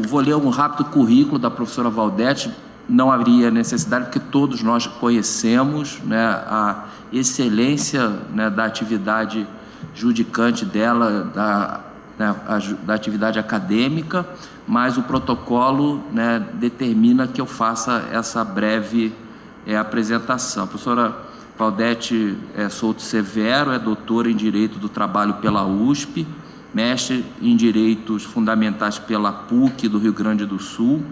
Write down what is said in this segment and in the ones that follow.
vou ler um rápido currículo da professora Valdete. Não haveria necessidade, porque todos nós conhecemos, né, a excelência, né, da atividade judicante dela, da atividade acadêmica, mas o protocolo, né, determina que eu faça essa breve apresentação. A professora Valdete Souto Severo é doutora em Direito do Trabalho pela USP, mestre em Direitos Fundamentais pela PUC do Rio Grande do Sul,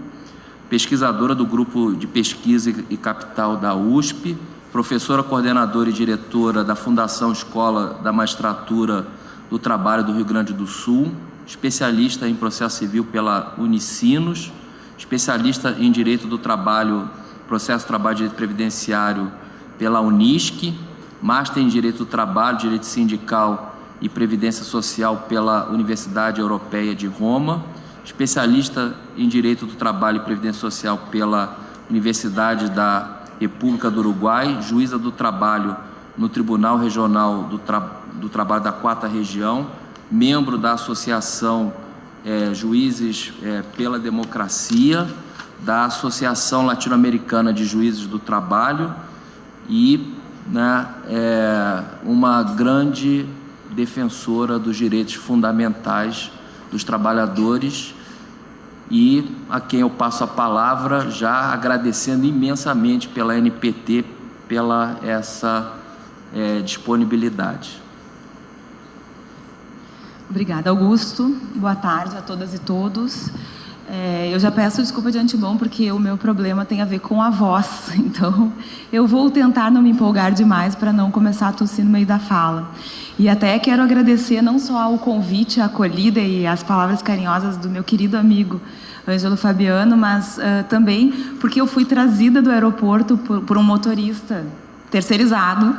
pesquisadora do Grupo de Pesquisa e Capital da USP, professora, coordenadora e diretora da Fundação Escola da Magistratura do Trabalho do Rio Grande do Sul, especialista em Processo Civil pela Unicinos, especialista em Direito do Trabalho, Processo do Trabalho e Direito Previdenciário pela Unisc, Master em Direito do Trabalho, Direito Sindical e Previdência Social pela Universidade Europeia de Roma, especialista em Direito do Trabalho e Previdência Social pela Universidade da República do Uruguai, juíza do trabalho no Tribunal Regional do Trabalho da 4ª Região, membro da Associação Juízes pela Democracia, da Associação Latino-Americana de Juízes do Trabalho e, né, uma grande defensora dos direitos fundamentais dos trabalhadores, e a quem eu passo a palavra já agradecendo imensamente pela NPT, pela essa disponibilidade. Obrigada, Augusto. Boa tarde a todas e todos. Eu já peço desculpa de antemão, porque o meu problema tem a ver com a voz, então eu vou tentar não me empolgar demais para não começar a tossir no meio da fala. E até quero agradecer não só o convite, a acolhida e as palavras carinhosas do meu querido amigo Ângelo Fabiano, mas também porque eu fui trazida do aeroporto por um motorista terceirizado,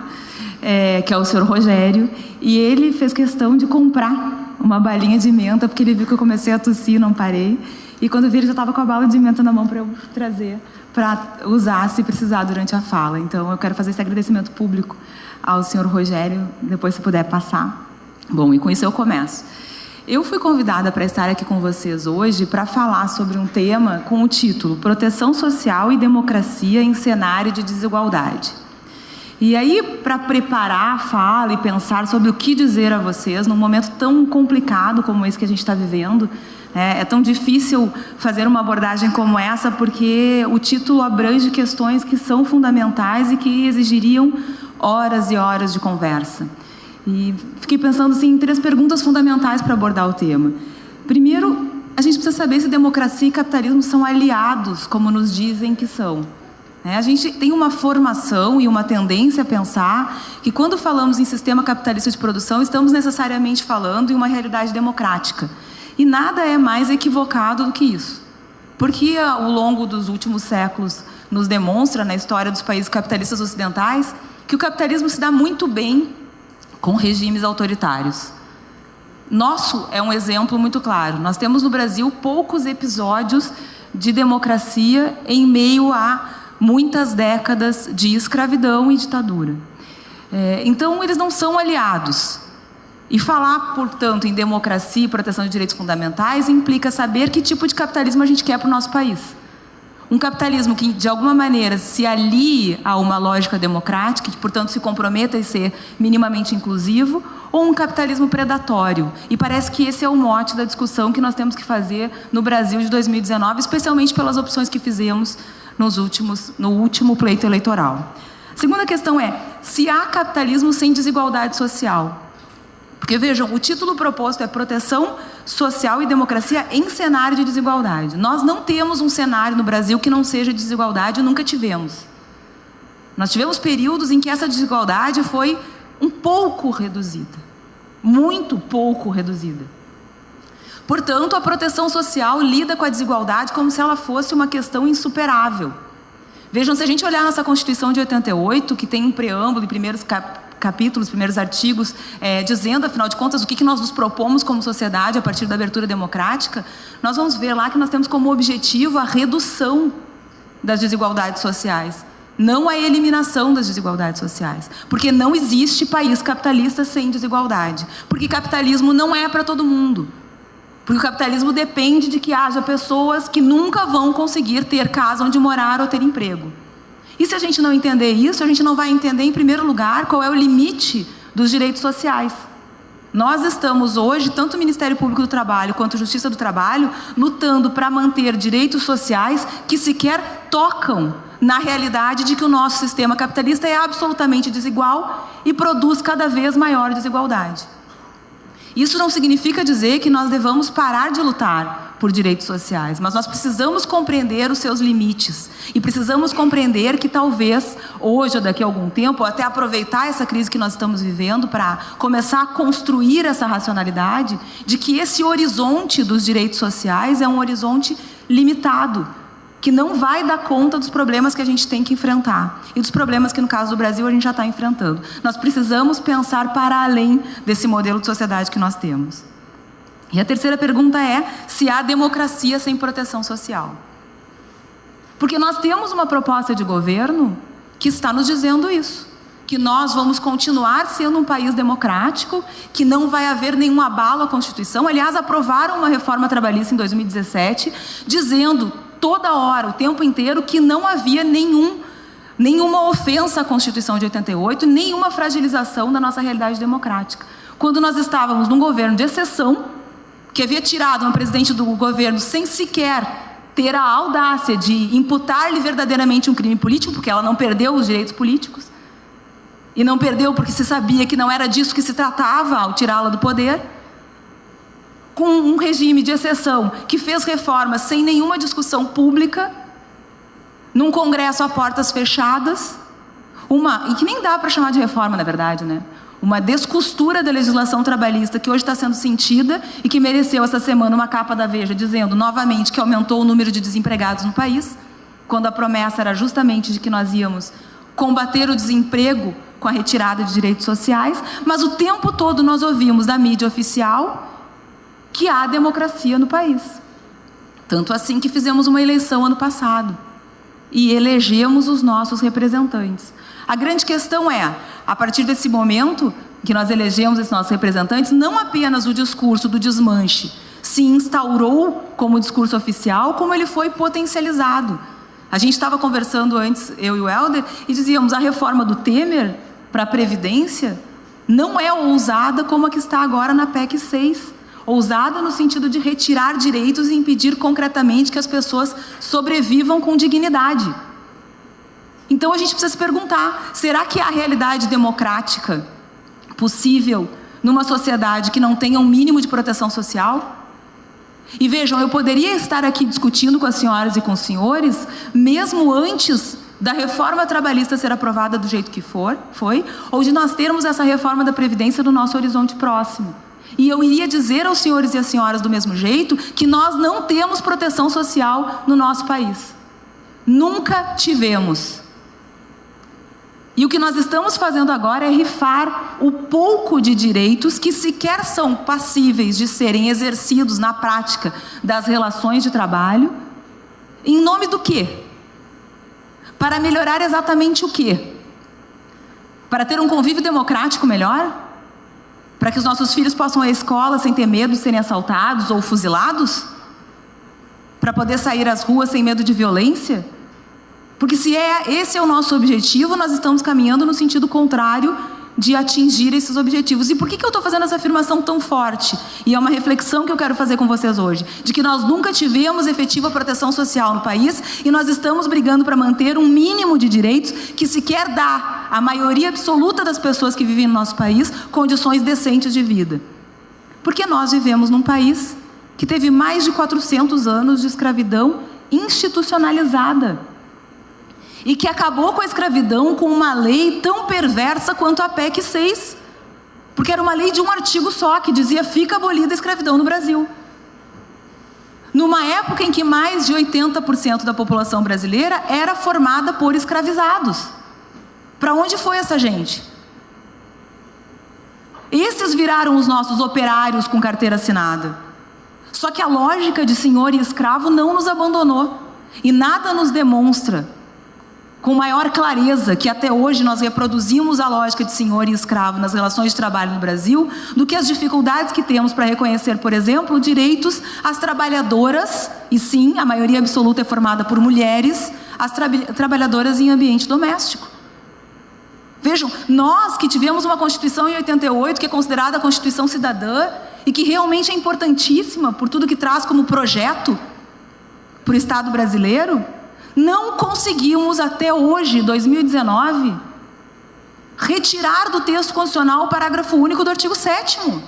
que é o senhor Rogério, e ele fez questão de comprar uma balinha de menta, porque ele viu que eu comecei a tossir e não parei. E quando eu vi, ele já estava com a bala de menta na mão para eu trazer, para usar se precisar durante a fala. Então, eu quero fazer esse agradecimento público ao senhor Rogério, depois se puder passar. Bom, e com isso eu começo. Eu fui convidada para estar aqui com vocês hoje para falar sobre um tema com o título Proteção Social e Democracia em Cenário de Desigualdade. E aí, para preparar a fala e pensar sobre o que dizer a vocês num momento tão complicado como esse que a gente está vivendo, é tão difícil fazer uma abordagem como essa, porque o título abrange questões que são fundamentais e que exigiriam horas e horas de conversa. E fiquei pensando assim, em 3 perguntas fundamentais para abordar o tema. Primeiro, a gente precisa saber se democracia e capitalismo são aliados, como nos dizem que são. A gente tem uma formação e uma tendência a pensar que quando falamos em sistema capitalista de produção, estamos necessariamente falando em uma realidade democrática. E nada é mais equivocado do que isso. Porque ao longo dos últimos séculos nos demonstra, na história dos países capitalistas ocidentais, que o capitalismo se dá muito bem com regimes autoritários. Nosso é um exemplo muito claro. Nós temos no Brasil poucos episódios de democracia em meio a muitas décadas de escravidão e ditadura. Então, eles não são aliados. E falar, portanto, em democracia e proteção de direitos fundamentais implica saber que tipo de capitalismo a gente quer para o nosso país. Um capitalismo que, de alguma maneira, se alie a uma lógica democrática, que, portanto, se comprometa em ser minimamente inclusivo, ou um capitalismo predatório. E parece que esse é o mote da discussão que nós temos que fazer no Brasil de 2019, especialmente pelas opções que fizemos no último pleito eleitoral. A segunda questão é, se há capitalismo sem desigualdade social? Porque, vejam, o título proposto é Proteção Social e Democracia em Cenário de Desigualdade. Nós não temos um cenário no Brasil que não seja de desigualdade, nunca tivemos. Nós tivemos períodos em que essa desigualdade foi um pouco reduzida. Muito pouco reduzida. Portanto, a proteção social lida com a desigualdade como se ela fosse uma questão insuperável. Vejam, se a gente olhar nossa Constituição de 88, que tem um preâmbulo e primeiros capítulos, primeiros artigos, dizendo, afinal de contas, o que nós nos propomos como sociedade a partir da abertura democrática, nós vamos ver lá que nós temos como objetivo a redução das desigualdades sociais, não a eliminação das desigualdades sociais. Porque não existe país capitalista sem desigualdade. Porque capitalismo não é para todo mundo. Porque o capitalismo depende de que haja pessoas que nunca vão conseguir ter casa onde morar ou ter emprego. E se a gente não entender isso, a gente não vai entender, em primeiro lugar, qual é o limite dos direitos sociais. Nós estamos hoje, tanto o Ministério Público do Trabalho quanto a Justiça do Trabalho, lutando para manter direitos sociais que sequer tocam na realidade de que o nosso sistema capitalista é absolutamente desigual e produz cada vez maior desigualdade. Isso não significa dizer que nós devamos parar de lutar por direitos sociais, mas nós precisamos compreender os seus limites e precisamos compreender que talvez hoje ou daqui a algum tempo, ou até aproveitar essa crise que nós estamos vivendo para começar a construir essa racionalidade de que esse horizonte dos direitos sociais é um horizonte limitado, que não vai dar conta dos problemas que a gente tem que enfrentar e dos problemas que, no caso do Brasil, a gente já está enfrentando. Nós precisamos pensar para além desse modelo de sociedade que nós temos. E a terceira pergunta é se há democracia sem proteção social. Porque nós temos uma proposta de governo que está nos dizendo isso, que nós vamos continuar sendo um país democrático, que não vai haver nenhum abalo à Constituição. Aliás, aprovaram uma reforma trabalhista em 2017, dizendo toda hora, o tempo inteiro, que não havia nenhuma ofensa à Constituição de 88, nenhuma fragilização da nossa realidade democrática. Quando nós estávamos num governo de exceção, que havia tirado uma presidente do governo sem sequer ter a audácia de imputar-lhe verdadeiramente um crime político, porque ela não perdeu os direitos políticos, e não perdeu porque se sabia que não era disso que se tratava ao tirá-la do poder, com um regime de exceção que fez reformas sem nenhuma discussão pública, num congresso a portas fechadas, e que nem dá para chamar de reforma, na verdade, né? Uma descostura da legislação trabalhista que hoje está sendo sentida e que mereceu essa semana uma capa da Veja dizendo novamente que aumentou o número de desempregados no país, quando a promessa era justamente de que nós íamos combater o desemprego com a retirada de direitos sociais, mas o tempo todo nós ouvimos da mídia oficial que há democracia no país. Tanto assim que fizemos uma eleição ano passado e elegemos os nossos representantes. A grande questão é, a partir desse momento que nós elegemos esses nossos representantes, não apenas o discurso do desmanche se instaurou como discurso oficial, como ele foi potencializado. A gente estava conversando antes, eu e o Helder, e dizíamos, a reforma do Temer para a Previdência não é ousada como a que está agora na PEC 6. Ousada no sentido de retirar direitos e impedir concretamente que as pessoas sobrevivam com dignidade. Então a gente precisa se perguntar, será que há realidade democrática possível numa sociedade que não tenha um mínimo de proteção social? E vejam, eu poderia estar aqui discutindo com as senhoras e com os senhores, mesmo antes da reforma trabalhista ser aprovada do jeito que foi, ou de nós termos essa reforma da Previdência no nosso horizonte próximo. E eu iria dizer aos senhores e às senhoras do mesmo jeito que nós não temos proteção social no nosso país. Nunca tivemos. E o que nós estamos fazendo agora é rifar o pouco de direitos que sequer são passíveis de serem exercidos na prática das relações de trabalho. Em nome do quê? Para melhorar exatamente o quê? Para ter um convívio democrático melhor? Para que os nossos filhos possam ir à escola sem ter medo de serem assaltados ou fuzilados? Para poder sair às ruas sem medo de violência? Porque se esse é o nosso objetivo, nós estamos caminhando no sentido contrário de atingir esses objetivos. E por que eu estou fazendo essa afirmação tão forte? E é uma reflexão que eu quero fazer com vocês hoje, de que nós nunca tivemos efetiva proteção social no país e nós estamos brigando para manter um mínimo de direitos que sequer dá à maioria absoluta das pessoas que vivem no nosso país condições decentes de vida. Porque nós vivemos num país que teve mais de 400 anos de escravidão institucionalizada. E que acabou com a escravidão com uma lei tão perversa quanto a PEC 6. Porque era uma lei de um artigo só, que dizia, fica abolida a escravidão no Brasil. Numa época em que mais de 80% da população brasileira era formada por escravizados. Para onde foi essa gente? Esses viraram os nossos operários com carteira assinada. Só que a lógica de senhor e escravo não nos abandonou. E nada nos demonstra com maior clareza que até hoje nós reproduzimos a lógica de senhor e escravo nas relações de trabalho no Brasil, do que as dificuldades que temos para reconhecer, por exemplo, direitos às trabalhadoras, e sim, a maioria absoluta é formada por mulheres, as trabalhadoras em ambiente doméstico. Vejam, nós que tivemos uma Constituição em 88, que é considerada a Constituição cidadã, e que realmente é importantíssima por tudo que traz como projeto para o Estado brasileiro, não conseguimos até hoje, 2019, retirar do texto constitucional o parágrafo único do artigo 7º.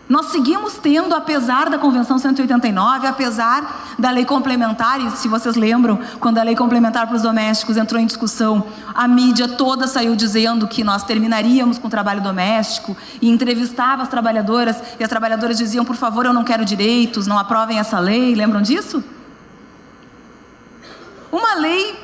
Nós seguimos tendo, apesar da Convenção 189, apesar da lei complementar, e se vocês lembram, quando a lei complementar para os domésticos entrou em discussão, a mídia toda saiu dizendo que nós terminaríamos com o trabalho doméstico, e entrevistava as trabalhadoras, e as trabalhadoras diziam, por favor, eu não quero direitos, não aprovem essa lei, lembram disso? Uma lei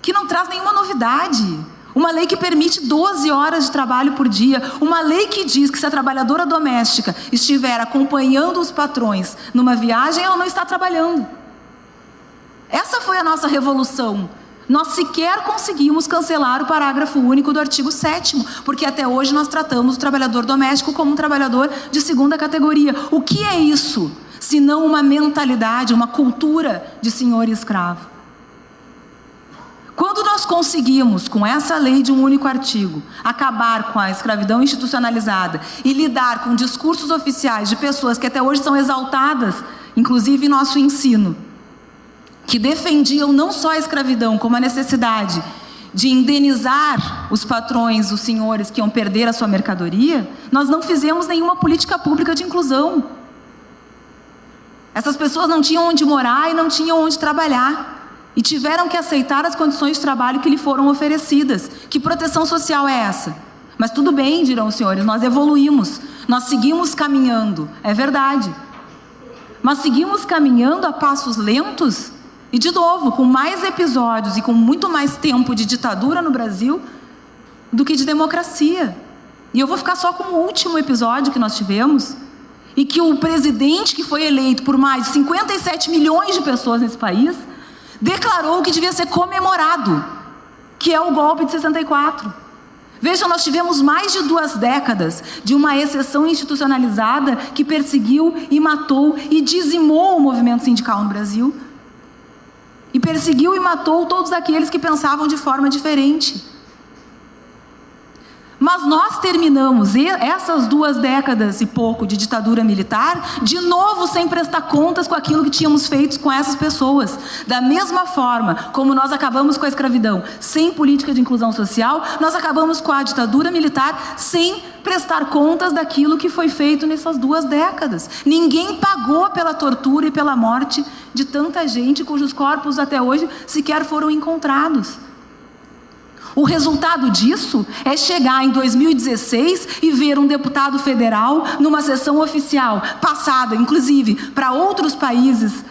que não traz nenhuma novidade, uma lei que permite 12 horas de trabalho por dia, uma lei que diz que se a trabalhadora doméstica estiver acompanhando os patrões numa viagem, ela não está trabalhando. Essa foi a nossa revolução. Nós sequer conseguimos cancelar o parágrafo único do artigo 7º, porque até hoje nós tratamos o trabalhador doméstico como um trabalhador de segunda categoria. O que é isso, se não uma mentalidade, uma cultura de senhor e escravo? Quando nós conseguimos, com essa lei de um único artigo, acabar com a escravidão institucionalizada e lidar com discursos oficiais de pessoas que até hoje são exaltadas, inclusive em nosso ensino, que defendiam não só a escravidão, como a necessidade de indenizar os patrões, os senhores que iam perder a sua mercadoria, nós não fizemos nenhuma política pública de inclusão. Essas pessoas não tinham onde morar e não tinham onde trabalhar. E tiveram que aceitar as condições de trabalho que lhe foram oferecidas. Que proteção social é essa? Mas tudo bem, dirão os senhores, nós evoluímos, nós seguimos caminhando, é verdade. Mas seguimos caminhando a passos lentos e, de novo, com mais episódios e com muito mais tempo de ditadura no Brasil do que de democracia. E eu vou ficar só com o último episódio que nós tivemos, e que o presidente que foi eleito por mais de 57 milhões de pessoas nesse país declarou que devia ser comemorado, que é o golpe de 64. Vejam, nós tivemos mais de 2 décadas de uma exceção institucionalizada que perseguiu e matou e dizimou o movimento sindical no Brasil, e perseguiu e matou todos aqueles que pensavam de forma diferente. Mas nós terminamos essas 2 décadas e pouco de ditadura militar, de novo sem prestar contas com aquilo que tínhamos feito com essas pessoas. Da mesma forma como nós acabamos com a escravidão sem política de inclusão social, nós acabamos com a ditadura militar sem prestar contas daquilo que foi feito nessas 2 décadas. Ninguém pagou pela tortura e pela morte de tanta gente cujos corpos até hoje sequer foram encontrados. O resultado disso é chegar em 2016 e ver um deputado federal numa sessão oficial, passada inclusive para outros países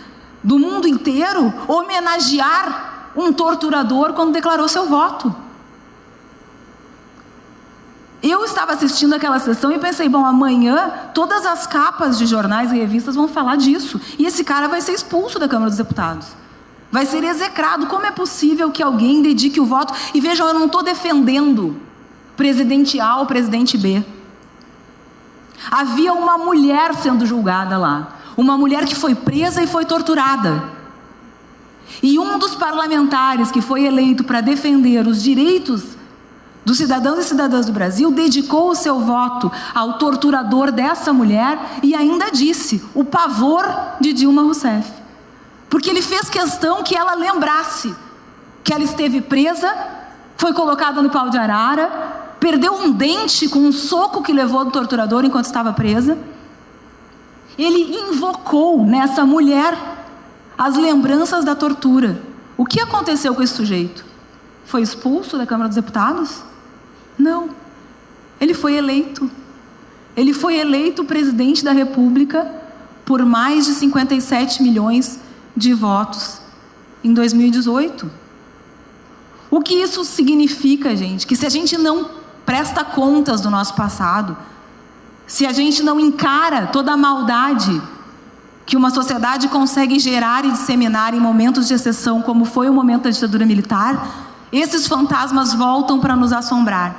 do mundo inteiro, homenagear um torturador quando declarou seu voto. Eu estava assistindo aquela sessão e pensei, bom, amanhã todas as capas de jornais e revistas vão falar disso, e esse cara vai ser expulso da Câmara dos Deputados. Vai ser execrado. Como é possível que alguém dedique o voto? E vejam, eu não estou defendendo presidente A ou presidente B. Havia uma mulher sendo julgada lá. Uma mulher que foi presa e foi torturada. E um dos parlamentares que foi eleito para defender os direitos dos cidadãos e cidadãs do Brasil dedicou o seu voto ao torturador dessa mulher e ainda disse o pavor de Dilma Rousseff. Porque ele fez questão que ela lembrasse que ela esteve presa, foi colocada no pau de arara, perdeu um dente com um soco que levou do torturador enquanto estava presa. Ele invocou nessa mulher as lembranças da tortura. O que aconteceu com esse sujeito? Foi expulso da Câmara dos Deputados? Não. Ele foi eleito. Ele foi eleito presidente da República por mais de 57 milhões de votos em 2018. O que isso significa, gente? Que se a gente não presta contas do nosso passado, se a gente não encara toda a maldade que uma sociedade consegue gerar e disseminar em momentos de exceção, como foi o momento da ditadura militar, esses fantasmas voltam para nos assombrar.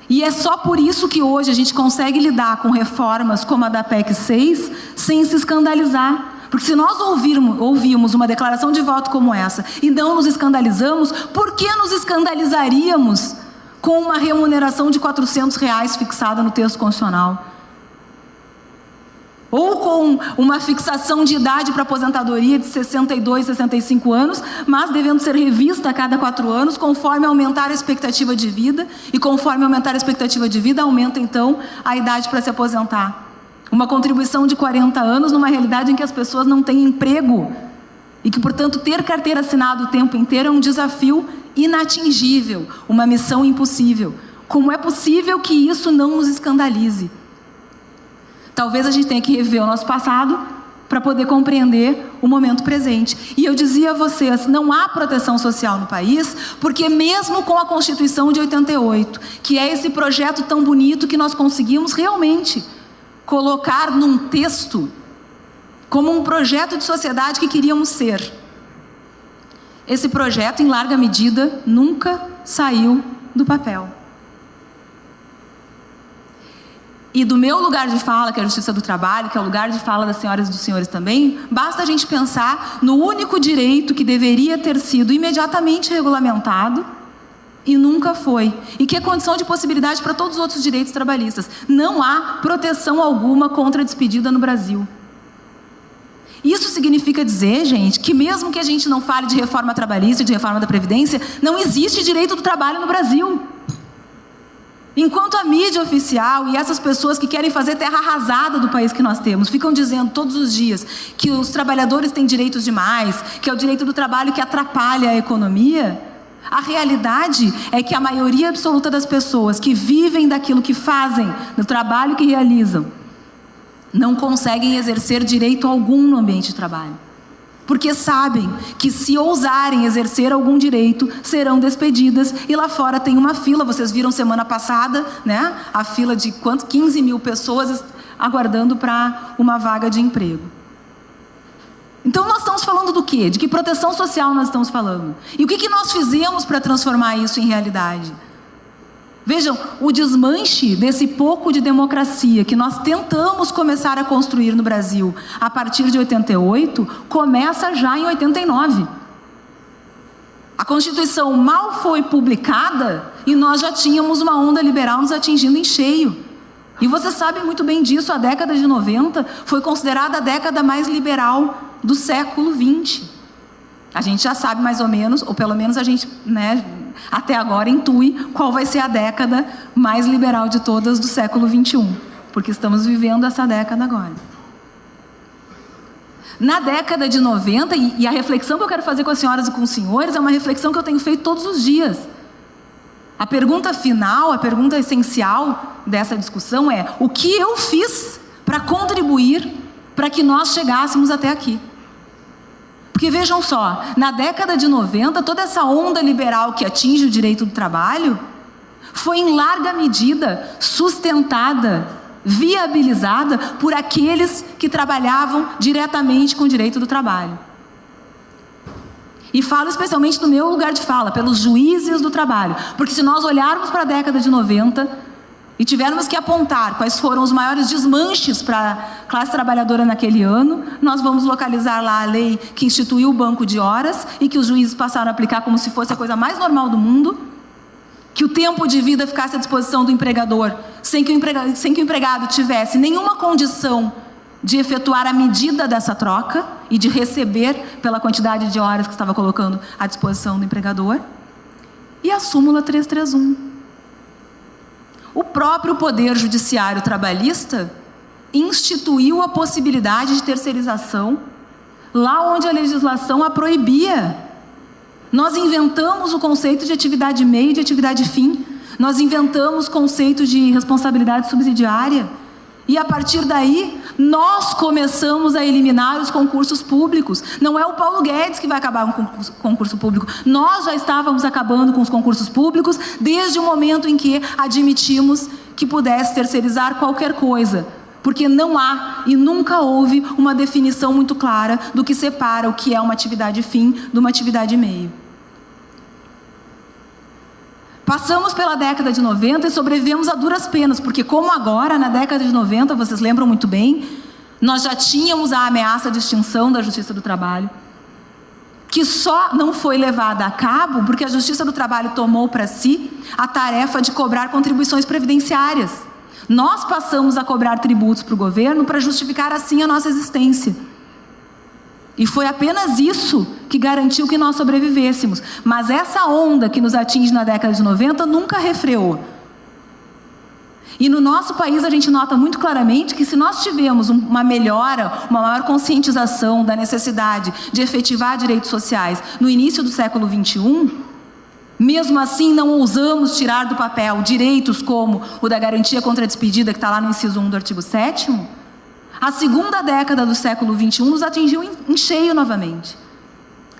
E é só por isso que hoje a gente consegue lidar com reformas como a da PEC 6 sem se escandalizar. Porque se nós ouvimos uma declaração de voto como essa e não nos escandalizamos, por que nos escandalizaríamos com uma remuneração de R$400 fixada no texto constitucional? Ou com uma fixação de idade para aposentadoria de 62, 65 anos, mas devendo ser revista a cada 4 anos, conforme aumentar a expectativa de vida, e conforme aumentar a expectativa de vida, aumenta então a idade para se aposentar. Uma contribuição de 40 anos numa realidade em que as pessoas não têm emprego, e que, portanto, ter carteira assinada o tempo inteiro é um desafio inatingível, uma missão impossível. Como é possível que isso não nos escandalize? Talvez a gente tenha que rever o nosso passado para poder compreender o momento presente. E eu dizia a vocês, não há proteção social no país, porque mesmo com a Constituição de 88, que é esse projeto tão bonito que nós conseguimos realmente colocar num texto como um projeto de sociedade que queríamos ser, esse projeto, em larga medida, nunca saiu do papel. E do meu lugar de fala, que é a Justiça do Trabalho, que é o lugar de fala das senhoras e dos senhores também, basta a gente pensar no único direito que deveria ter sido imediatamente regulamentado e nunca foi. E que é condição de possibilidade para todos os outros direitos trabalhistas. Não há proteção alguma contra a despedida no Brasil. Isso significa dizer, gente, que mesmo que a gente não fale de reforma trabalhista e de reforma da Previdência, não existe direito do trabalho no Brasil. Enquanto a mídia oficial e essas pessoas que querem fazer terra arrasada do país que nós temos, ficam dizendo todos os dias que os trabalhadores têm direitos demais, que é o direito do trabalho que atrapalha a economia, a realidade é que a maioria absoluta das pessoas que vivem daquilo que fazem, do trabalho que realizam, não conseguem exercer direito algum no ambiente de trabalho. Porque sabem que se ousarem exercer algum direito, serão despedidas. E lá fora tem uma fila, vocês viram semana passada, né? A fila de 15 mil pessoas aguardando para uma vaga de emprego. Então nós estamos falando do quê? De que proteção social nós estamos falando? E o que nós fizemos para transformar isso em realidade? Vejam, o desmanche desse pouco de democracia que nós tentamos começar a construir no Brasil a partir de 88, começa já em 89. A Constituição mal foi publicada e nós já tínhamos uma onda liberal nos atingindo em cheio. E vocês sabem muito bem disso, a década de 90 foi considerada a década mais liberal do século 20. A gente já sabe mais ou menos, ou pelo menos a gente, né, até agora intui qual vai ser a década mais liberal de todas do século 21, porque estamos vivendo essa década agora. Na década de 90, e a reflexão que eu quero fazer com as senhoras e com os senhores é uma reflexão que eu tenho feito todos os dias. A pergunta final, a pergunta essencial dessa discussão é: o que eu fiz para contribuir para que nós chegássemos até aqui? Porque vejam só, na década de 90, toda essa onda liberal que atinge o direito do trabalho foi em larga medida sustentada, viabilizada por aqueles que trabalhavam diretamente com o direito do trabalho. E falo especialmente do meu lugar de fala, pelos juízes do trabalho. Porque se nós olharmos para a década de 90 e tivermos que apontar quais foram os maiores desmanches para a classe trabalhadora naquele ano, nós vamos localizar lá a lei que instituiu o banco de horas e que os juízes passaram a aplicar como se fosse a coisa mais normal do mundo, que o tempo de vida ficasse à disposição do empregador, sem que o empregado tivesse nenhuma condição de efetuar a medida dessa troca e de receber pela quantidade de horas que estava colocando à disposição do empregador, e a súmula 331. O próprio Poder Judiciário Trabalhista instituiu a possibilidade de terceirização lá onde a legislação a proibia. Nós inventamos o conceito de atividade meio e de atividade fim. Nós inventamos o conceito de responsabilidade subsidiária. E a partir daí, nós começamos a eliminar os concursos públicos. Não é o Paulo Guedes que vai acabar com o concurso público. Nós já estávamos acabando com os concursos públicos desde o momento em que admitimos que pudesse terceirizar qualquer coisa Porque não há e nunca houve uma definição muito clara do que separa o que é uma atividade fim de uma atividade meio. Passamos pela década de 90 e sobrevivemos a duras penas, porque como agora, na década de 90, vocês lembram muito bem, nós já tínhamos a ameaça de extinção da Justiça do Trabalho, que só não foi levada a cabo porque a Justiça do Trabalho tomou para si a tarefa de cobrar contribuições previdenciárias. Nós passamos a cobrar tributos para o governo para justificar assim a nossa existência. E foi apenas isso que garantiu que nós sobrevivêssemos. Mas essa onda que nos atinge na década de 90 nunca refreou. E no nosso país a gente nota muito claramente que se nós tivermos uma melhora, uma maior conscientização da necessidade de efetivar direitos sociais no início do século XXI, mesmo assim não ousamos tirar do papel direitos como o da garantia contra a despedida, que está lá no inciso 1 do artigo 7º, a segunda década do século XXI nos atingiu em cheio novamente.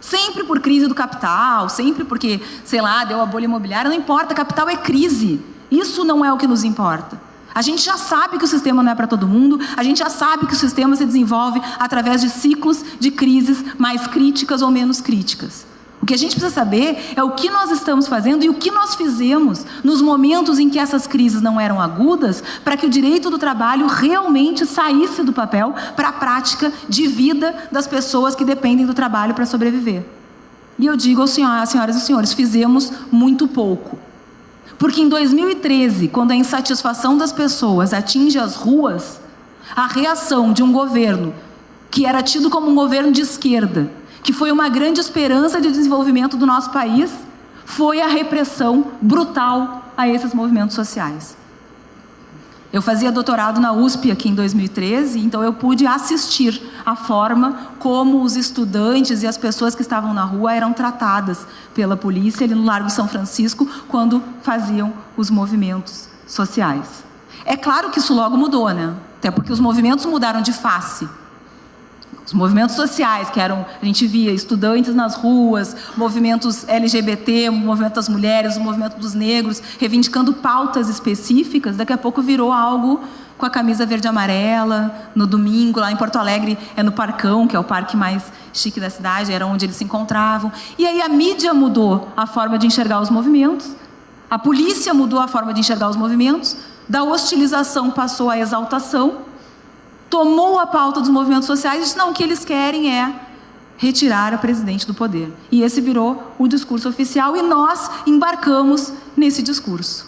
Sempre por crise do capital, sempre porque, sei lá, deu a bolha imobiliária, não importa, capital é crise. Isso não é o que nos importa. A gente já sabe que o sistema não é para todo mundo, a gente já sabe que o sistema se desenvolve através de ciclos de crises mais críticas ou menos críticas. O que a gente precisa saber é o que nós estamos fazendo e o que nós fizemos nos momentos em que essas crises não eram agudas, para que o direito do trabalho realmente saísse do papel para a prática de vida das pessoas que dependem do trabalho para sobreviver. E eu digo às senhoras e senhores, fizemos muito pouco. Porque em 2013, quando a insatisfação das pessoas atinge as ruas, a reação de um governo que era tido como um governo de esquerda, que foi uma grande esperança de desenvolvimento do nosso país, foi a repressão brutal a esses movimentos sociais. Eu fazia doutorado na USP aqui em 2013, então eu pude assistir a forma como os estudantes e as pessoas que estavam na rua eram tratadas pela polícia ali no Largo São Francisco quando faziam os movimentos sociais. É claro que isso logo mudou, né? Até porque os movimentos mudaram de face. Os movimentos sociais, que eram, a gente via estudantes nas ruas, movimentos LGBT, o movimento das mulheres, o movimento dos negros, reivindicando pautas específicas, daqui a pouco virou algo com a camisa verde e amarela, no domingo, lá em Porto Alegre, é no Parcão, que é o parque mais chique da cidade, era onde eles se encontravam. E aí a mídia mudou a forma de enxergar os movimentos, a polícia mudou a forma de enxergar os movimentos, da hostilização passou à exaltação, tomou a pauta dos movimentos sociais e disse, não, o que eles querem é retirar a presidente do poder. E esse virou o discurso oficial e nós embarcamos nesse discurso.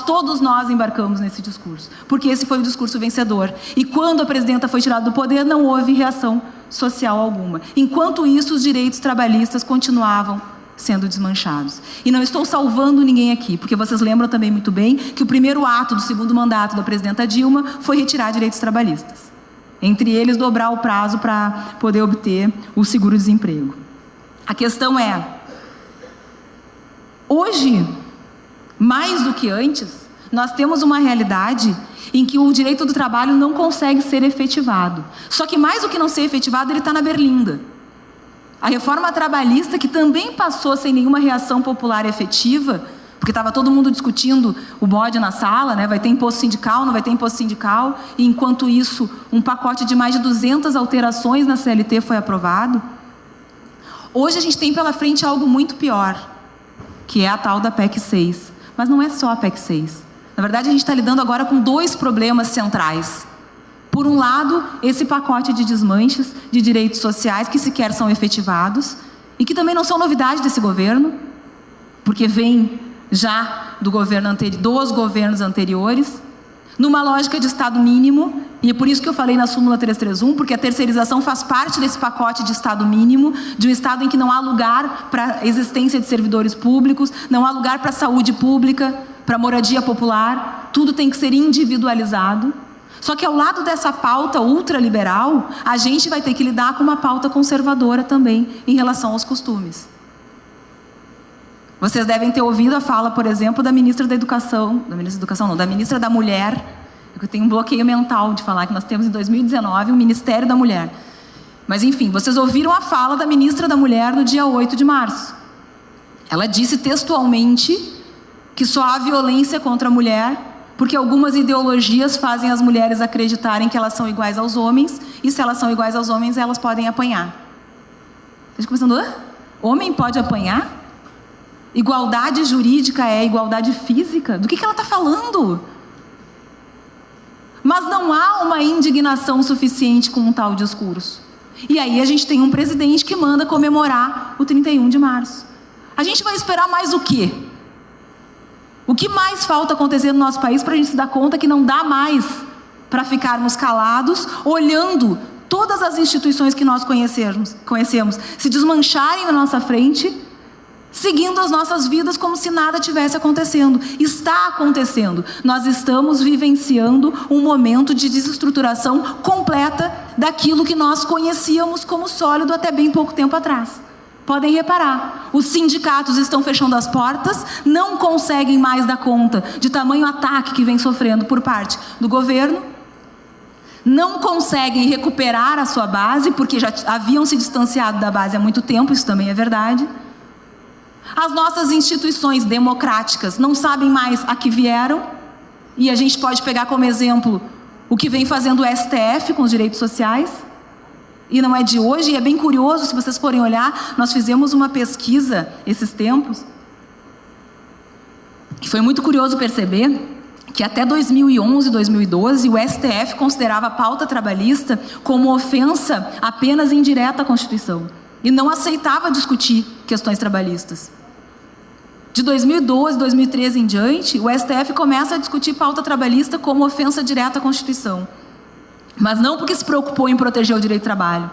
Todos nós embarcamos nesse discurso, porque esse foi o discurso vencedor. E quando a presidenta foi tirada do poder, não houve reação social alguma. Enquanto isso, os direitos trabalhistas continuavam sendo desmanchados. E não estou salvando ninguém aqui, porque vocês lembram também muito bem que o primeiro ato do segundo mandato da presidenta Dilma foi retirar direitos trabalhistas. Entre eles, dobrar o prazo para poder obter o seguro-desemprego. A questão é, hoje, mais do que antes, nós temos uma realidade em que o direito do trabalho não consegue ser efetivado. Só que mais do que não ser efetivado, ele está na berlinda. A reforma trabalhista, que também passou sem nenhuma reação popular efetiva, porque estava todo mundo discutindo o bode na sala, né? Vai ter imposto sindical, não vai ter imposto sindical, e enquanto isso, um pacote de mais de 200 alterações na CLT foi aprovado. Hoje a gente tem pela frente algo muito pior, que é a tal da PEC 6. Mas não é só a PEC 6. Na verdade, a gente está lidando agora com dois problemas centrais. Por um lado, esse pacote de desmanches de direitos sociais que sequer são efetivados e que também não são novidade desse governo, porque vem já dos governos anteriores, numa lógica de Estado mínimo, e é por isso que eu falei na súmula 331, porque a terceirização faz parte desse pacote de Estado mínimo, de um Estado em que não há lugar para a existência de servidores públicos, não há lugar para a saúde pública, para a moradia popular, tudo tem que ser individualizado. Só que ao lado dessa pauta ultraliberal, a gente vai ter que lidar com uma pauta conservadora também em relação aos costumes. Vocês devem ter ouvido a fala, por exemplo, da ministra da Educação, da ministra da Mulher. Eu tenho um bloqueio mental de falar que nós temos em 2019 o Ministério da Mulher. Mas enfim, vocês ouviram a fala da ministra da Mulher no dia 8 de março. Ela disse textualmente que só há violência contra a mulher Porque algumas ideologias fazem as mulheres acreditarem que elas são iguais aos homens, e se elas são iguais aos homens, elas podem apanhar. Vocês começando, homem pode apanhar? Igualdade jurídica é igualdade física? Do que ela está falando? Mas não há uma indignação suficiente com um tal discurso. E aí a gente tem um presidente que manda comemorar o 31 de março. A gente vai esperar mais o quê? O que mais falta acontecer no nosso país para a gente se dar conta que não dá mais para ficarmos calados, olhando todas as instituições que nós conhecemos se desmancharem na nossa frente, seguindo as nossas vidas como se nada tivesse acontecendo. Está acontecendo. Nós estamos vivenciando um momento de desestruturação completa daquilo que nós conhecíamos como sólido até bem pouco tempo atrás. Podem reparar, os sindicatos estão fechando as portas, não conseguem mais dar conta de tamanho ataque que vem sofrendo por parte do governo, não conseguem recuperar a sua base, porque já haviam se distanciado da base há muito tempo, isso também é verdade. As nossas instituições democráticas não sabem mais a que vieram, e a gente pode pegar como exemplo o que vem fazendo o STF com os direitos sociais. E não é de hoje, e é bem curioso, se vocês forem olhar, nós fizemos uma pesquisa esses tempos, que foi muito curioso perceber que até 2011, 2012, o STF considerava a pauta trabalhista como ofensa apenas indireta à Constituição, e não aceitava discutir questões trabalhistas. De 2012, 2013 em diante, o STF começa a discutir pauta trabalhista como ofensa direta à Constituição. Mas não porque se preocupou em proteger o direito do trabalho,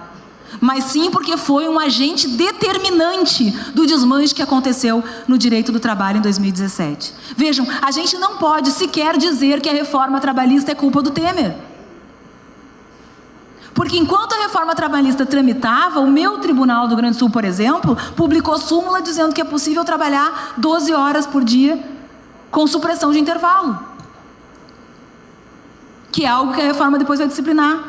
mas sim porque foi um agente determinante do desmanche que aconteceu no direito do trabalho em 2017. Vejam, a gente não pode sequer dizer que a reforma trabalhista é culpa do Temer. Porque enquanto a reforma trabalhista tramitava, o meu Tribunal do Rio Grande do Sul, por exemplo, publicou súmula dizendo que é possível trabalhar 12 horas por dia com supressão de intervalo. Que é algo que a reforma depois vai disciplinar.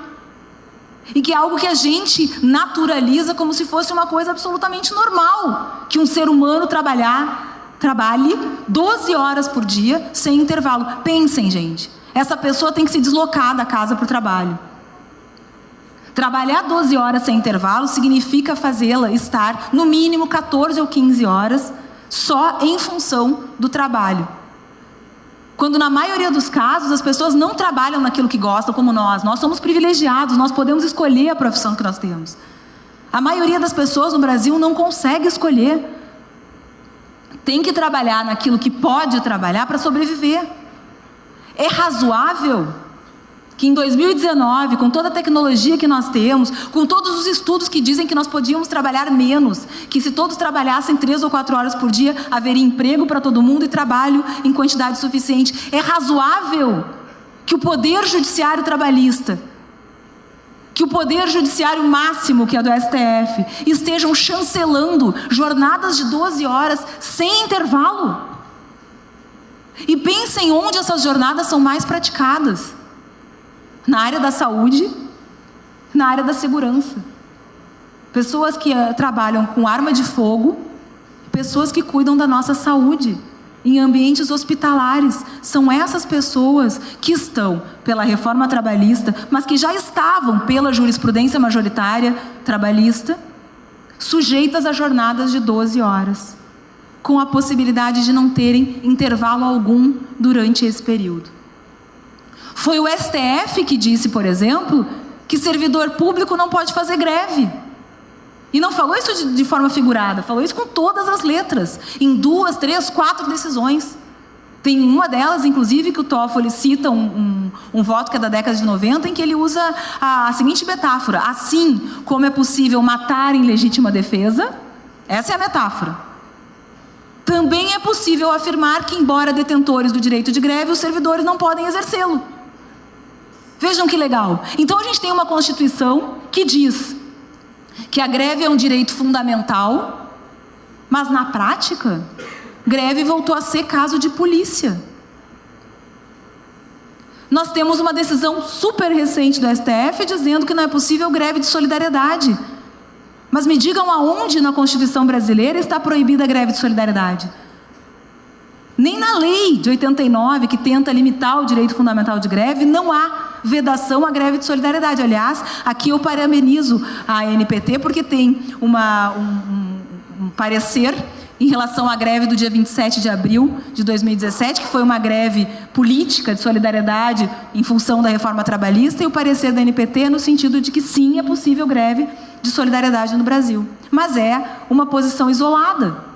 E que é algo que a gente naturaliza como se fosse uma coisa absolutamente normal. Que um ser humano trabalhe 12 horas por dia sem intervalo. Pensem, gente. Essa pessoa tem que se deslocar da casa para o trabalho. Trabalhar 12 horas sem intervalo significa fazê-la estar no mínimo 14 ou 15 horas só em função do trabalho. Quando na maioria dos casos as pessoas não trabalham naquilo que gostam como nós. Nós somos privilegiados, nós podemos escolher a profissão que nós temos. A maioria das pessoas no Brasil não consegue escolher. Tem que trabalhar naquilo que pode trabalhar para sobreviver. É razoável que em 2019, com toda a tecnologia que nós temos, com todos os estudos que dizem que nós podíamos trabalhar menos, que se todos trabalhassem 3 ou 4 horas por dia, haveria emprego para todo mundo e trabalho em quantidade suficiente. É razoável que o poder judiciário trabalhista, que o poder judiciário máximo, que é do STF, estejam chancelando jornadas de 12 horas sem intervalo. E pensem onde essas jornadas são mais praticadas. Na área da saúde, na área da segurança. Pessoas que trabalham com arma de fogo, pessoas que cuidam da nossa saúde, em ambientes hospitalares. São essas pessoas que estão pela reforma trabalhista, mas que já estavam pela jurisprudência majoritária trabalhista, sujeitas a jornadas de 12 horas, com a possibilidade de não terem intervalo algum durante esse período. Foi o STF que disse, por exemplo, que servidor público não pode fazer greve. E não falou isso de forma figurada, falou isso com todas as letras, em 2, 3, 4 decisões. Tem uma delas, inclusive, que o Toffoli cita um voto que é da década de 90, em que ele usa a seguinte metáfora: assim como é possível matar em legítima defesa, essa é a metáfora, também é possível afirmar que, embora detentores do direito de greve, os servidores não podem exercê-lo. Vejam que legal. Então a gente tem uma Constituição que diz que a greve é um direito fundamental, mas na prática, greve voltou a ser caso de polícia. Nós temos uma decisão super recente do STF dizendo que não é possível greve de solidariedade. Mas me digam aonde na Constituição brasileira está proibida a greve de solidariedade. Nem na lei de 89, que tenta limitar o direito fundamental de greve, não há vedação à greve de solidariedade. Aliás, aqui eu parabenizo a ANPT, porque tem um parecer em relação à greve do dia 27 de abril de 2017, que foi uma greve política de solidariedade em função da reforma trabalhista, e o parecer da ANPT no sentido de que sim, é possível greve de solidariedade no Brasil. Mas é uma posição isolada.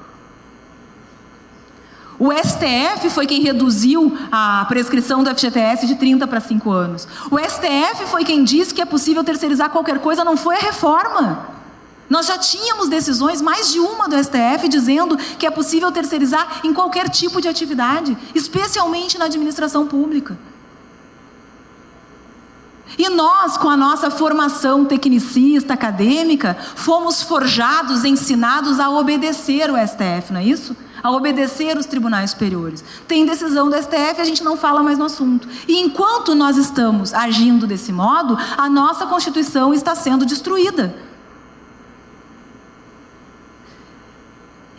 O STF foi quem reduziu a prescrição do FGTS de 30 para 5 anos. O STF foi quem disse que é possível terceirizar qualquer coisa, não foi a reforma. Nós já tínhamos decisões, mais de uma do STF, dizendo que é possível terceirizar em qualquer tipo de atividade, especialmente na administração pública. E nós, com a nossa formação tecnicista, acadêmica, fomos forjados, ensinados a obedecer o STF, não é isso? A obedecer os tribunais superiores. Tem decisão do STF, a gente não fala mais no assunto. E enquanto nós estamos agindo desse modo, a nossa Constituição está sendo destruída.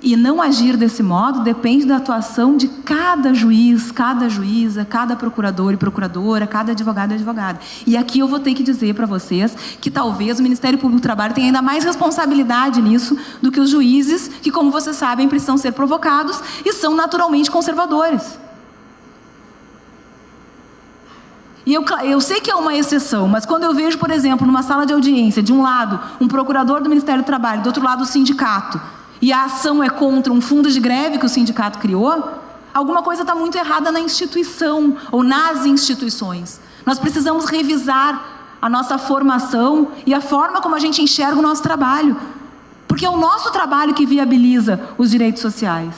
E não agir desse modo depende da atuação de cada juiz, cada juíza, cada procurador e procuradora, cada advogado e advogada. E aqui eu vou ter que dizer para vocês que talvez o Ministério Público do Trabalho tenha ainda mais responsabilidade nisso do que os juízes, que, como vocês sabem, precisam ser provocados e são naturalmente conservadores. E eu sei que é uma exceção, mas quando eu vejo, por exemplo, numa sala de audiência, de um lado, um procurador do Ministério do Trabalho, do outro lado, o sindicato, e a ação é contra um fundo de greve que o sindicato criou, alguma coisa está muito errada na instituição ou nas instituições. Nós precisamos revisar a nossa formação e a forma como a gente enxerga o nosso trabalho, porque é o nosso trabalho que viabiliza os direitos sociais.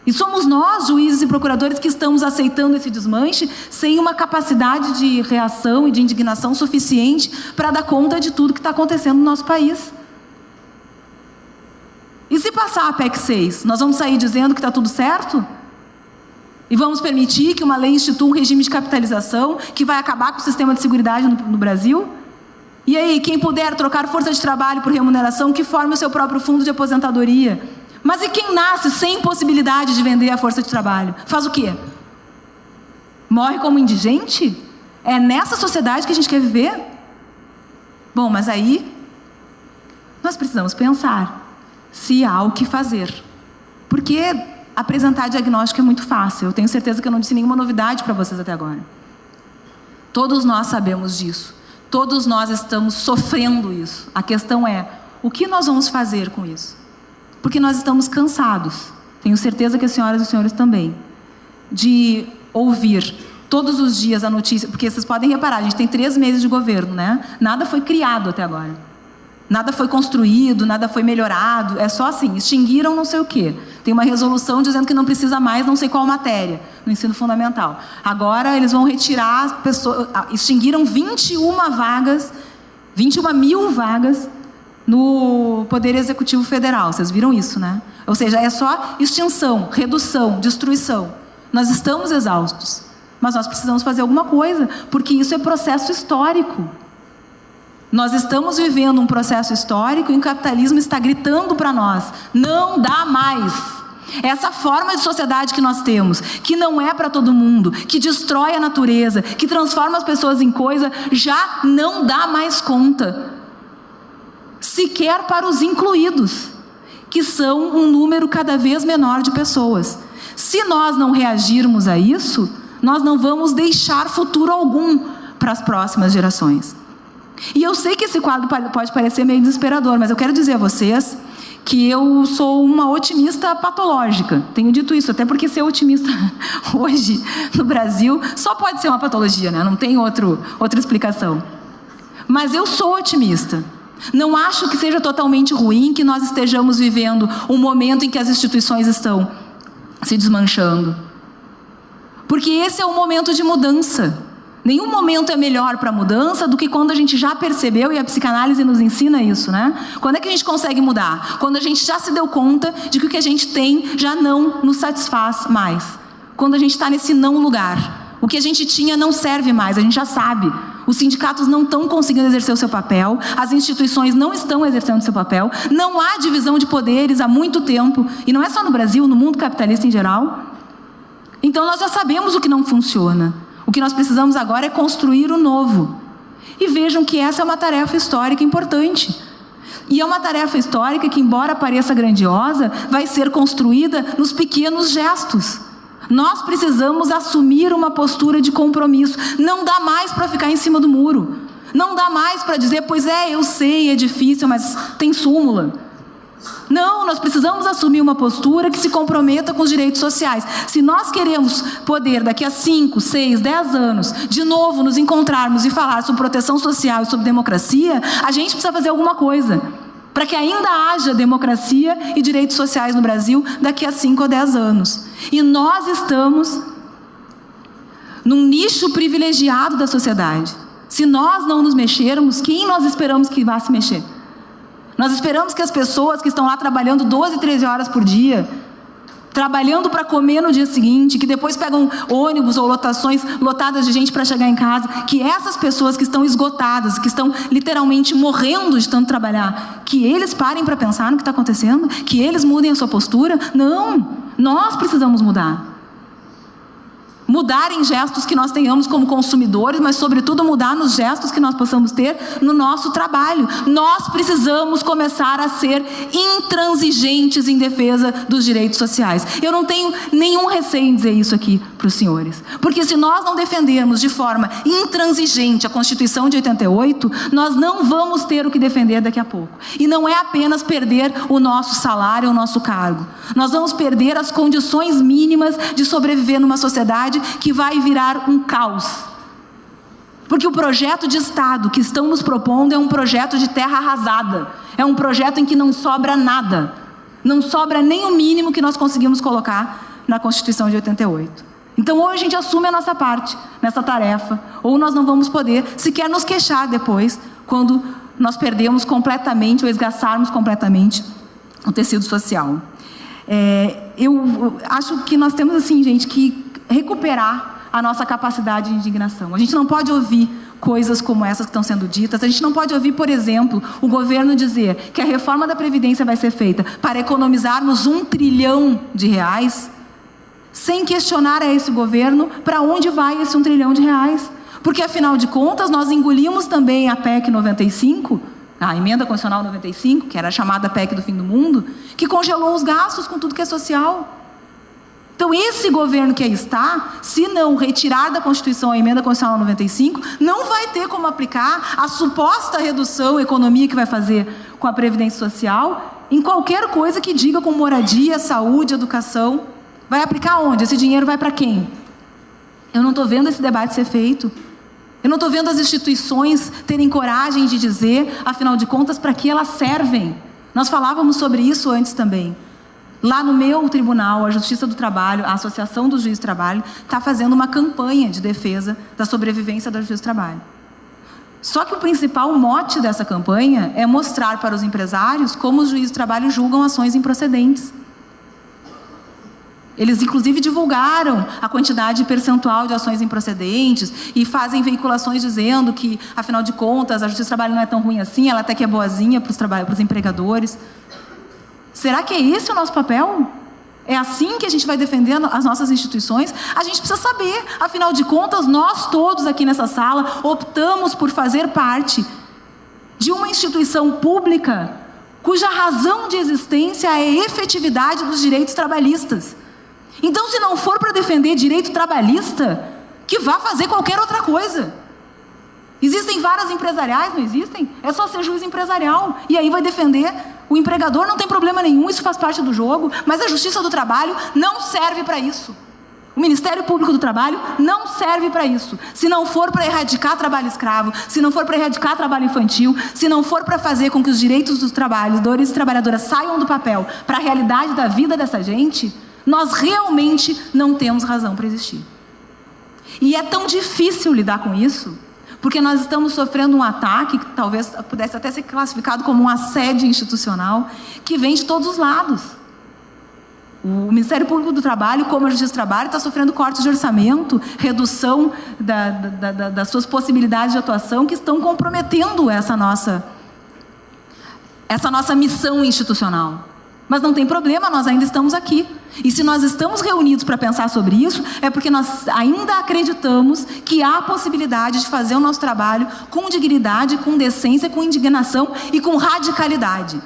E somos nós, juízes e procuradores, que estamos aceitando esse desmanche sem uma capacidade de reação e de indignação suficiente para dar conta de tudo que está acontecendo no nosso país. E se passar a PEC 6, nós vamos sair dizendo que está tudo certo? E vamos permitir que uma lei institua um regime de capitalização que vai acabar com o sistema de seguridade no Brasil? E aí, quem puder trocar força de trabalho por remuneração, que forme o seu próprio fundo de aposentadoria. Mas e quem nasce sem possibilidade de vender a força de trabalho? Faz o quê? Morre como indigente? É nessa sociedade que a gente quer viver? Bom, mas aí nós precisamos pensar se há o que fazer. Porque apresentar diagnóstico é muito fácil. Eu tenho certeza que eu não disse nenhuma novidade para vocês até agora. Todos nós sabemos disso. Todos nós estamos sofrendo isso. A questão é, o que nós vamos fazer com isso? Porque nós estamos cansados. Tenho certeza que as senhoras e os senhores também. De ouvir todos os dias a notícia. Porque vocês podem reparar, a gente tem 3 meses de governo, né? Nada foi criado até agora. Nada foi construído, nada foi melhorado, é só assim, extinguiram não sei o quê. Tem uma resolução dizendo que não precisa mais não sei qual matéria no ensino fundamental. Agora eles vão retirar as pessoas, extinguiram 21 mil vagas no Poder Executivo Federal, vocês viram isso, né? Ou seja, é só extinção, redução, destruição. Nós estamos exaustos, mas nós precisamos fazer alguma coisa, porque isso é processo histórico. Nós estamos vivendo um processo histórico e o capitalismo está gritando para nós, não dá mais. Essa forma de sociedade que nós temos, que não é para todo mundo, que destrói a natureza, que transforma as pessoas em coisa, já não dá mais conta. Sequer para os incluídos, que são um número cada vez menor de pessoas. Se nós não reagirmos a isso, nós não vamos deixar futuro algum para as próximas gerações. E eu sei que esse quadro pode parecer meio desesperador, mas eu quero dizer a vocês que eu sou uma otimista patológica. Tenho dito isso, até porque ser otimista hoje no Brasil só pode ser uma patologia, né? Não tem outra explicação. Mas eu sou otimista. Não acho que seja totalmente ruim que nós estejamos vivendo um momento em que as instituições estão se desmanchando. Porque esse é o momento de mudança. Nenhum momento é melhor para a mudança do que quando a gente já percebeu, e a psicanálise nos ensina isso, né? Quando é que a gente consegue mudar? Quando a gente já se deu conta de que o que a gente tem já não nos satisfaz mais. Quando a gente está nesse não lugar. O que a gente tinha não serve mais, a gente já sabe. Os sindicatos não estão conseguindo exercer o seu papel, as instituições não estão exercendo o seu papel, não há divisão de poderes há muito tempo, e não é só no Brasil, no mundo capitalista em geral. Então nós já sabemos o que não funciona. O que nós precisamos agora é construir o novo. E vejam que essa é uma tarefa histórica importante. E é uma tarefa histórica que, embora pareça grandiosa, vai ser construída nos pequenos gestos. Nós precisamos assumir uma postura de compromisso. Não dá mais para ficar em cima do muro. Não dá mais para dizer, pois é, eu sei, é difícil, mas tem súmula. Não, nós precisamos assumir uma postura que se comprometa com os direitos sociais. Se nós queremos poder, daqui a 5, 6, 10 anos, de novo nos encontrarmos e falar sobre proteção social e sobre democracia, a gente precisa fazer alguma coisa para que ainda haja democracia e direitos sociais no Brasil daqui a 5 ou 10 anos. E nós estamos num nicho privilegiado da sociedade. Se nós não nos mexermos, quem nós esperamos que vá se mexer? Nós esperamos que as pessoas que estão lá trabalhando 12, 13 horas por dia, trabalhando para comer no dia seguinte, que depois pegam ônibus ou lotações lotadas de gente para chegar em casa, que essas pessoas que estão esgotadas, que estão literalmente morrendo de tanto trabalhar, que eles parem para pensar no que está acontecendo, que eles mudem a sua postura? Não, nós precisamos mudar. Mudar em gestos que nós tenhamos como consumidores, mas sobretudo mudar nos gestos que nós possamos ter no nosso trabalho. Nós precisamos começar a ser intransigentes em defesa dos direitos sociais. Eu não tenho nenhum receio em dizer isso aqui para os senhores, porque se nós não defendermos de forma intransigente a Constituição de 88, nós não vamos ter o que defender daqui a pouco. E não é apenas perder o nosso salário, o nosso cargo. Nós vamos perder as condições mínimas de sobreviver numa sociedade que vai virar um caos. Porque o projeto de Estado que estão nos propondo é um projeto de terra arrasada. É um projeto em que não sobra nada. Não sobra nem o mínimo que nós conseguimos colocar na Constituição de 88. Então ou a gente assume a nossa parte nessa tarefa, ou nós não vamos poder sequer nos queixar depois, quando nós perdemos completamente ou esgaçarmos completamente o tecido social. Eu acho que nós temos, assim, gente, que recuperar a nossa capacidade de indignação. A gente não pode ouvir coisas como essas que estão sendo ditas. A gente não pode ouvir, por exemplo, o governo dizer que a reforma da Previdência vai ser feita para economizarmos R$1 trilhão, sem questionar a esse governo para onde vai esse R$1 trilhão. Porque, afinal de contas, nós engolimos também a PEC 95, a Emenda Constitucional 95, que era a chamada PEC do fim do mundo, que congelou os gastos com tudo que é social. Então, esse governo que aí está, se não retirar da Constituição a Emenda Constitucional 95, não vai ter como aplicar a suposta redução econômica que vai fazer com a Previdência Social em qualquer coisa que diga com moradia, saúde, educação. Vai aplicar onde? Esse dinheiro vai para quem? Eu não estou vendo esse debate ser feito. Eu não estou vendo as instituições terem coragem de dizer, afinal de contas, para que elas servem. Nós falávamos sobre isso antes também. Lá no meu tribunal, a Justiça do Trabalho, a Associação dos Juízes do Trabalho, está fazendo uma campanha de defesa da sobrevivência da Justiça do Trabalho. Só que o principal mote dessa campanha é mostrar para os empresários como os juízes do trabalho julgam ações improcedentes. Eles, inclusive, divulgaram a quantidade percentual de ações improcedentes e fazem veiculações dizendo que, afinal de contas, a Justiça do Trabalho não é tão ruim assim, ela até que é boazinha para os empregadores. Será que é esse o nosso papel? É assim que a gente vai defender as nossas instituições? A gente precisa saber, afinal de contas, nós todos aqui nessa sala optamos por fazer parte de uma instituição pública cuja razão de existência é a efetividade dos direitos trabalhistas. Então, se não for para defender direito trabalhista, que vá fazer qualquer outra coisa. Existem varas empresariais, não existem? É só ser juiz empresarial. E aí vai defender o empregador, não tem problema nenhum, isso faz parte do jogo. Mas a Justiça do Trabalho não serve para isso. O Ministério Público do Trabalho não serve para isso. Se não for para erradicar trabalho escravo, se não for para erradicar trabalho infantil, se não for para fazer com que os direitos dos trabalhadores e trabalhadoras saiam do papel para a realidade da vida dessa gente, nós realmente não temos razão para existir. E é tão difícil lidar com isso, porque nós estamos sofrendo um ataque, que talvez pudesse até ser classificado como um assédio institucional, que vem de todos os lados. O Ministério Público do Trabalho, como a Justiça do Trabalho, está sofrendo cortes de orçamento, redução das suas possibilidades de atuação, que estão comprometendo essa nossa missão institucional. Mas não tem problema, nós ainda estamos aqui. E se nós estamos reunidos para pensar sobre isso, é porque nós ainda acreditamos que há a possibilidade de fazer o nosso trabalho com dignidade, com decência, com indignação e com radicalidade.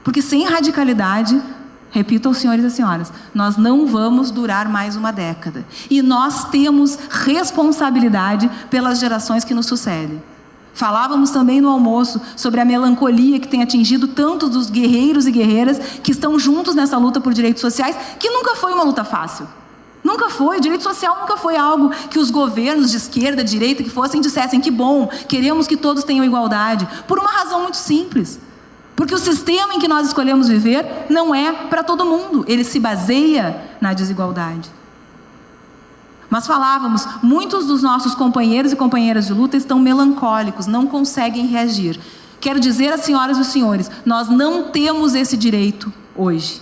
Porque sem radicalidade, repito aos senhores e às senhoras, nós não vamos durar mais uma década. E nós temos responsabilidade pelas gerações que nos sucedem. Falávamos também no almoço sobre a melancolia que tem atingido tantos dos guerreiros e guerreiras que estão juntos nessa luta por direitos sociais, que nunca foi uma luta fácil. Nunca foi, o direito social nunca foi algo que os governos de esquerda, de direita, que fossem, dissessem que bom, queremos que todos tenham igualdade, por uma razão muito simples. Porque o sistema em que nós escolhemos viver não é para todo mundo, ele se baseia na desigualdade. Mas falávamos, muitos dos nossos companheiros e companheiras de luta estão melancólicos, não conseguem reagir. Quero dizer às senhoras e aos senhores, nós não temos esse direito hoje.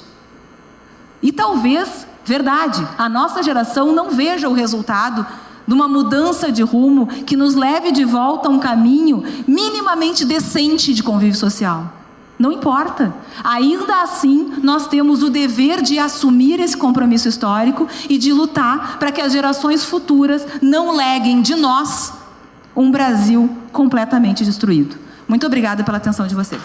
E talvez, verdade, a nossa geração não veja o resultado de uma mudança de rumo que nos leve de volta a um caminho minimamente decente de convívio social. Não importa. Ainda assim, nós temos o dever de assumir esse compromisso histórico e de lutar para que as gerações futuras não leguem de nós um Brasil completamente destruído. Muito obrigada pela atenção de vocês.